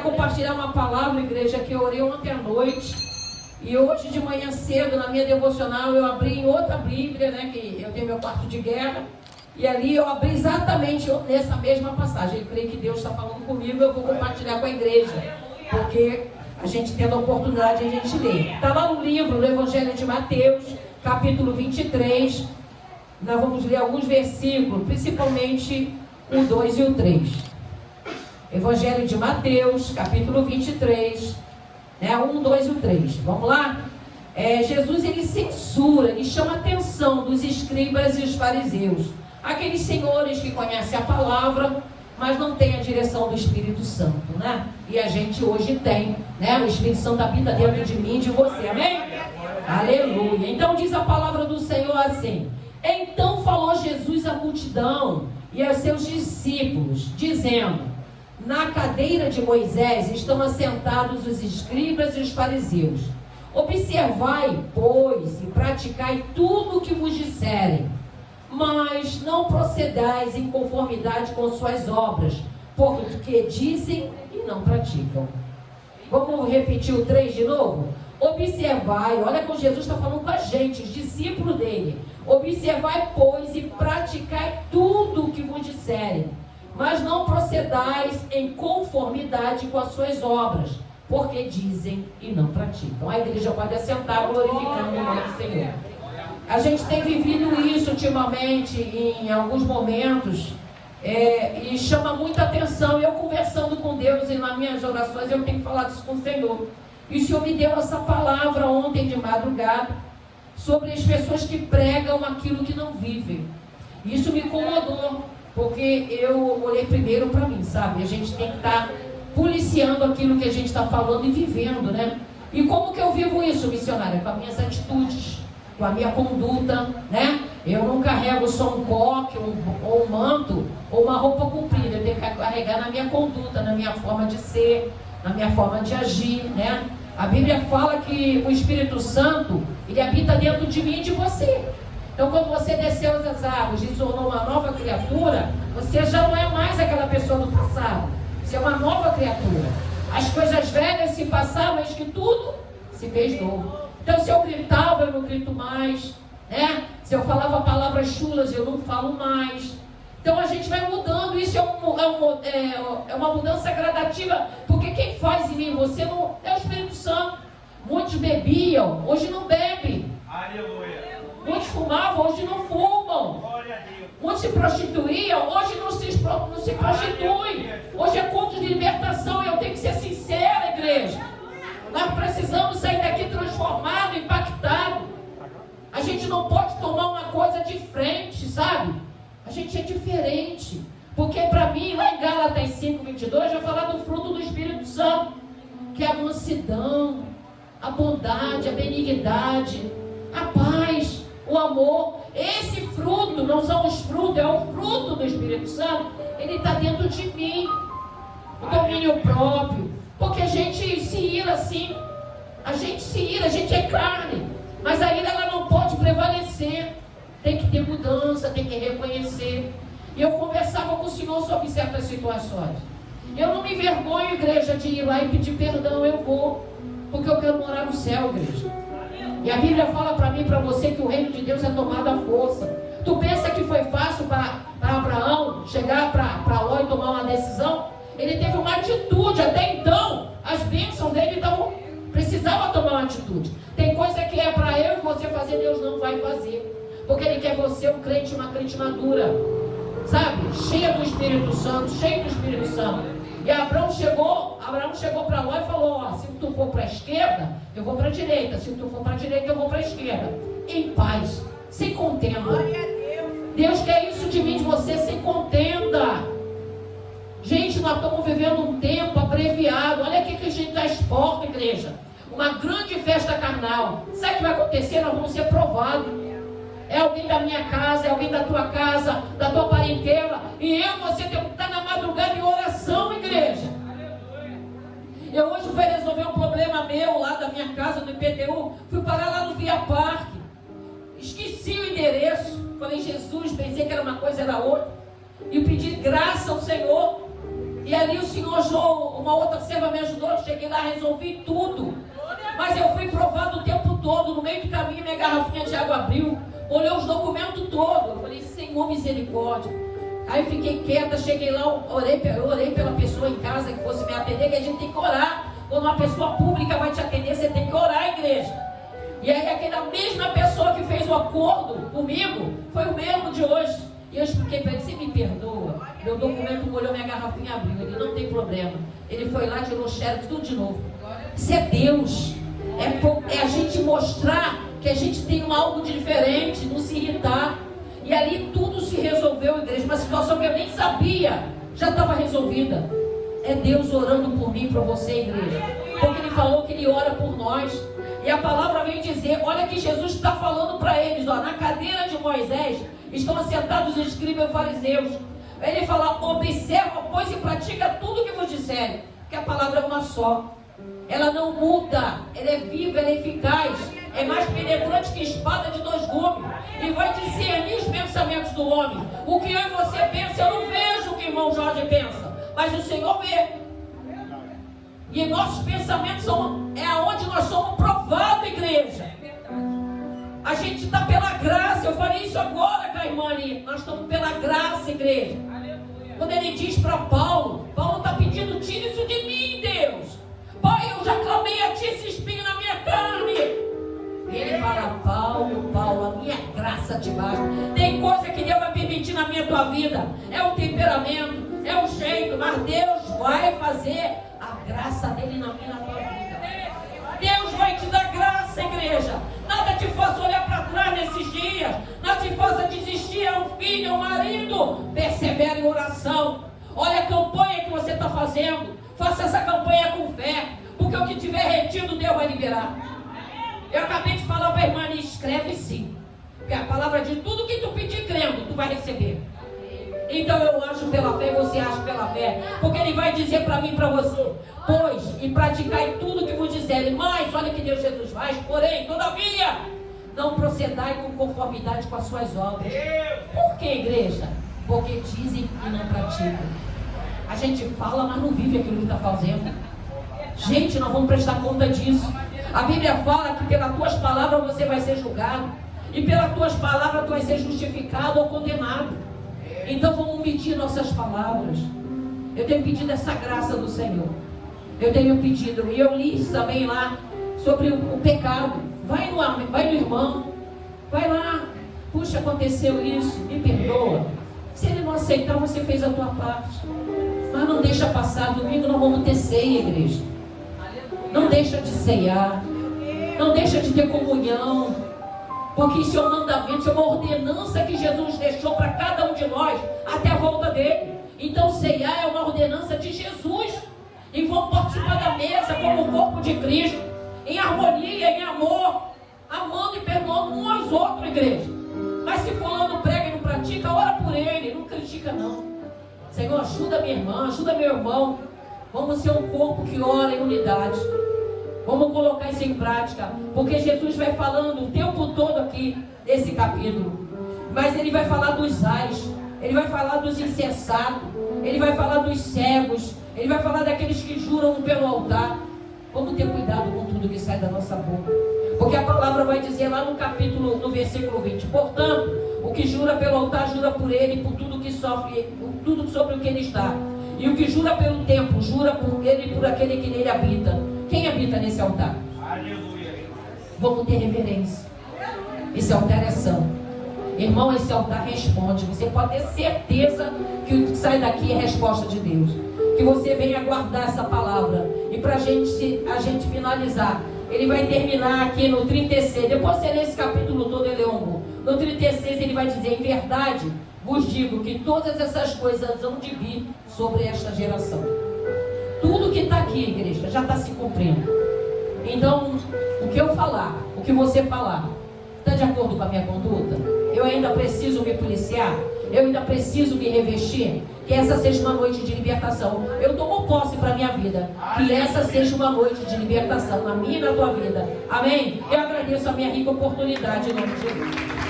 Compartilhar uma palavra, igreja, que eu orei ontem à noite e hoje de manhã cedo na minha devocional eu abri em outra Bíblia, né, que eu tenho meu quarto de guerra, e ali eu abri exatamente nessa mesma passagem. Eu creio que Deus está falando comigo, eu vou compartilhar com a igreja, porque a gente tendo a oportunidade, a gente lê. Está lá no livro, no Evangelho de Mateus, capítulo 23, nós vamos ler alguns versículos, principalmente o 2 e o 3. Evangelho de Mateus, capítulo 23, né, 1, 2 e 3. Vamos lá? Jesus, ele censura, ele chama a atenção dos escribas e os fariseus. Aqueles senhores que conhecem a palavra, mas não têm a direção do Espírito Santo, né? E a gente hoje tem, né? O Espírito Santo habita dentro de mim e de você, amém? Aleluia. Então diz a palavra do Senhor assim: então falou Jesus à multidão e aos seus discípulos, dizendo: na cadeira de Moisés estão assentados os escribas e os fariseus. Observai, pois, e praticai tudo o que vos disserem, mas não procedais em conformidade com suas obras, porque dizem e não praticam. Vamos repetir o 3 de novo? Observai, olha como Jesus está falando com a gente, os discípulos dele. Observai, pois, e praticai tudo o que vos disserem, mas não procedais em conformidade com as suas obras, porque dizem e não praticam. A igreja pode assentar glorificando o nome do Senhor. A gente tem vivido isso ultimamente em alguns momentos, e chama muita atenção. Eu conversando com Deus e nas minhas orações eu tenho falado isso com o Senhor. E o Senhor me deu essa palavra ontem de madrugada sobre as pessoas que pregam aquilo que não vivem. Isso me incomodou, porque eu olhei primeiro para mim, sabe? A gente tem que estar policiando aquilo que a gente está falando e vivendo, né? E como que eu vivo isso, missionária? Com as minhas atitudes, com a minha conduta, né? Eu não carrego só um coque, ou um manto, ou uma roupa comprida. Eu tenho que carregar na minha conduta, na minha forma de ser, na minha forma de agir, né? A Bíblia fala que o Espírito Santo, ele habita dentro de mim e de você. Então, quando você desceu das águas e se tornou uma nova criatura, você já não é mais aquela pessoa do passado. Você é uma nova criatura. As coisas velhas se passaram, mas que tudo se fez novo. Então, se eu gritava, eu não grito mais, né? Se eu falava palavras chulas, eu não falo mais. Então, a gente vai mudando. Isso é uma mudança gradativa, porque quem faz em mim, você não é o Espírito Santo. Muitos bebiam, hoje não bebem. Aleluia. Muitos fumavam, hoje não fumam. Muitos se prostituíam, hoje não se prostituem. Hoje é culto de libertação. E eu tenho que ser sincera, igreja. Nós precisamos sair daqui transformado, impactado. A gente não pode tomar uma coisa de frente, sabe? A gente é diferente. Porque para mim, lá em Gálatas 5:22, já falar do fruto do Espírito Santo, que é a mansidão, a bondade, a benignidade, a paz, o amor. Esse fruto não são os frutos, é o fruto do Espírito Santo. Ele está dentro de mim. O domínio próprio. Porque a gente se ira assim. A gente se ira, a gente é carne. Mas a ira, ela não pode prevalecer. Tem que ter mudança, tem que reconhecer. E eu conversava com o Senhor sobre certas situações. Eu não me envergonho, igreja, de ir lá e pedir perdão. Eu vou, porque eu quero morar no céu, igreja. E a Bíblia fala para mim e para você que o reino de Deus é tomado à força. Tu pensa que foi fácil para Abraão chegar para Ló e tomar uma decisão? Ele teve uma atitude. Até então, as bênçãos dele precisava tomar uma atitude. Tem coisa que é para eu e você fazer, Deus não vai fazer. Porque Ele quer você um crente, uma crente madura, sabe? Cheia do Espírito Santo, cheio do Espírito Santo. E Abraão chegou para Ló e falou: ó, se tu for para a esquerda, eu vou para a direita. Se tu for para a direita, eu vou para a esquerda. Em paz, sem contenda. Deus quer isso de mim, de você, sem contenda. Gente, nós estamos vivendo um tempo abreviado. Olha aqui que a gente está exposto, igreja. Uma grande festa carnal. Sabe o que vai acontecer? Nós vamos ser provados. É alguém da minha casa, é alguém da tua casa, da tua parentela. E você tem que estar na madrugada em oração, igreja. Eu hoje fui resolver um problema meu lá da minha casa, do IPTU. Fui parar lá no Via Parque. Esqueci o endereço. Falei: Jesus, pensei que era uma coisa, era outra. E pedi graça ao Senhor. E ali o senhor João, uma outra serva me ajudou, eu cheguei lá, resolvi tudo. Mas eu fui provado o tempo todo, no meio do caminho minha garrafinha de água abriu, olhei os documentos todos, eu falei, Senhor misericórdia. Aí eu fiquei quieta, cheguei lá, eu orei pela pessoa em casa que fosse me atender, que a gente tem que orar. Quando uma pessoa pública vai te atender, você tem que orar, igreja. E aí aquela mesma pessoa que fez o acordo comigo, foi o mesmo de hoje. E eu expliquei para ele, você me perdoa? Meu documento molhou, minha garrafinha abriu. Ele, não tem problema. Ele foi lá, tirou o xerox, tudo de novo. Isso é Deus. É a gente mostrar que a gente tem algo de diferente, não se irritar. E ali tudo se resolveu, igreja. Uma situação que eu nem sabia, já estava resolvida. É Deus orando por mim, por você, igreja. Porque Ele falou que Ele ora por nós. E a palavra vem dizer, olha que Jesus está falando para eles, ó, na cadeira de Moisés estão assentados os escribas e fariseus. Ele fala, observa, pois, e pratica tudo que vos disserem. Que a palavra é uma só. Ela não muda, ela é viva, ela é eficaz. É mais penetrante que espada de 2 gumes. E vai discernir os pensamentos do homem. O que eu e você pensa, eu não vejo o que o irmão Jorge pensa. Mas o Senhor vê. E nossos pensamentos é aonde nós somos provados, igreja. A gente está pela graça. Eu falei isso agora com a irmã ali. Nós estamos pela graça, igreja. Quando ele diz para Paulo está pedindo, tira isso de mim, Deus. Pai, eu já clamei a ti esse espinho na minha carne. Ele fala, Paulo, a minha graça te basta. Tem coisa que Deus vai permitir na minha tua vida. É o temperamento, é o jeito, mas Deus vai fazer a graça dele na minha, na tua vida. Deus vai te dar graça, igreja. Nada te faça olhar para trás nesses dias. Nada te faça desistir, é um filho, é um marido. Persevera em oração. Olha a campanha que você está fazendo. Faça essa campanha com fé. Porque o que tiver retido, Deus vai liberar. Eu acabei de falar para a irmã, escreve sim. Porque a palavra diz, tudo que tu pedir crendo, tu vai receber. Então eu ajo pela fé e você age pela fé. Porque Ele vai dizer para mim e para você, pois, e praticai tudo que vos disserem. Mas, olha que Deus Jesus faz, porém, todavia, não procedai com conformidade com as suas obras. Por que, igreja? Porque dizem e não praticam. A gente fala, mas não vive aquilo que está fazendo. Gente, nós vamos prestar conta disso. A Bíblia fala que pelas tuas palavras você vai ser julgado. E pelas tuas palavras tu vai ser justificado ou condenado. Então vamos medir nossas palavras. Eu tenho pedido essa graça do Senhor. Eu tenho pedido, e eu li também lá sobre o pecado. Vai no irmão, vai lá. Puxa, aconteceu isso, me perdoa. Se ele não aceitar, você fez a tua parte. Mas não deixa passar. Domingo nós vamos ter ceia, igreja. Não deixa de ceiar. Não deixa de ter comunhão. Porque isso é um mandamento, é uma ordenança que Jesus deixou para cada um de nós até a volta dele. Então ceiar é uma ordenança de Jesus. E vamos participar da mesa como o corpo de Cristo, em harmonia, em amor, amando e perdoando uns aos outros, igreja. Mas se fulano prega e não pratica, ora por ele, não critica não. Senhor, ajuda minha irmã, ajuda meu irmão. Vamos ser um corpo que ora em unidade. Vamos colocar isso em prática. Porque Jesus vai falando o tempo todo aqui, nesse capítulo. Mas Ele vai falar dos ais. Ele vai falar dos insensatos. Ele vai falar dos cegos. Ele vai falar daqueles que juram pelo altar. Vamos ter cuidado com tudo que sai da nossa boca. Porque a palavra vai dizer lá no capítulo, no versículo 20. Portanto, o que jura pelo altar, jura por ele, por tudo que sofre, por tudo sobre o que ele está. E o que jura pelo templo, jura por ele e por aquele que nele habita. Quem habita nesse altar? Aleluia. Vamos ter reverência. Esse altar é santo. Irmão, esse altar responde. Você pode ter certeza que o que sai daqui é resposta de Deus. Que você venha guardar essa palavra. E para a gente finalizar, ele vai terminar aqui no 36. Depois você lê esse capítulo todo, ele é longo. No 36 ele vai dizer, em verdade, vos digo que todas essas coisas hão de vir sobre esta geração. Tudo que está aqui, igreja, já está se cumprindo. Então, o que eu falar, o que você falar, está de acordo com a minha conduta? Eu ainda preciso me policiar? Eu ainda preciso me revestir? Que essa seja uma noite de libertação. Eu tomo posse para a minha vida. Que essa seja uma noite de libertação na minha e na tua vida. Amém? Eu agradeço a minha rica oportunidade em nome de Jesus.